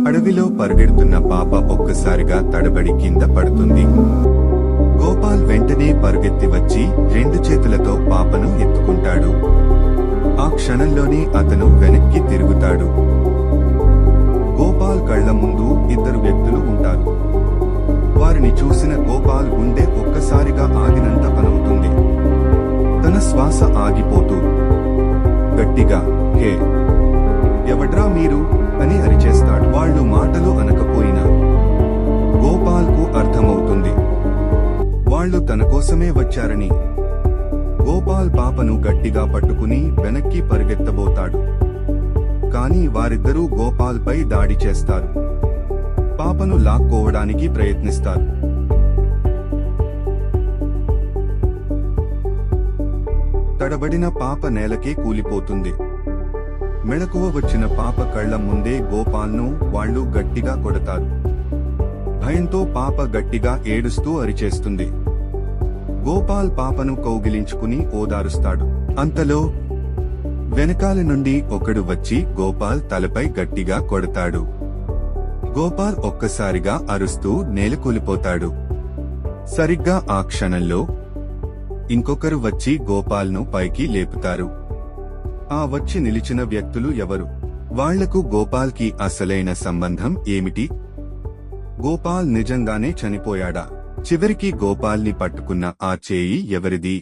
అడవిలో పరిగెడుతున్న పాప ఒక్కసారిగా తడబడి కింద పడుతుంది. గోపాల్ వెంటనే పరుగెత్తి వచ్చి 2 చేతులతో పాపను ఎత్తుకుంటాడు. ఆ క్షణంలోనే అతను వెనక్కి తిరుగుతాడు. గోపాల్ కళ్ల ముందు 2 వ్యక్తులు ఉంటారు. వారిని చూసిన గోపాల్ గుండె ఒక్కసారిగా ఆగినంత పనవుతుంది. తన శ్వాస ఆగిపోతూ గట్టిగా, హే, ఎవడ్రా మీరు అని అరిచేస్తాడు. వాళ్ళు మాటలు అనకపోయినా గోపాల్కు అర్థమవుతుంది వాళ్ళు తన కోసమే వచ్చారని. గోపాల్ పాపను గట్టిగా పట్టుకుని వెనక్కి పరిగెత్తబోతాడు. కాని వారిద్దరూ గోపాల్పై దాడి చేస్తారు. పాపను లాక్కోవడానికి ప్రయత్నిస్తారు. తడబడిన పాప నేలకే కూలిపోతుంది. మెళకువ వచ్చిన పాప కళ్ల ముందే గోపాల్ను వాళ్ళు గట్టిగా కొడతారు. భయంతో పాప గట్టిగా ఏడుస్తూ అరిచేస్తుంది. గోపాల్ పాపను కౌగిలించుకుని ఓదారుస్తాడు. అంతలో వెనకాల నుండి ఒకడు వచ్చి గోపాల్ తలపై గట్టిగా కొడతాడు. గోపాల్ ఒక్కసారిగా అరుస్తూ నేలకూలిపోతాడు. సరిగ్గా ఆ క్షణంలో ఇంకొకరు వచ్చి గోపాల్ను పైకి లేపుతారు. ఆ వచ్చి నిలిచిన వ్యక్తులు ఎవరు? వాళ్లకు గోపాల్కి అసలైన సంబంధం ఏమిటి? గోపాల్ నిజంగానే చనిపోయాడా? చివరికి గోపాల్ని పట్టుకున్న ఆ చేయి ఎవరిది?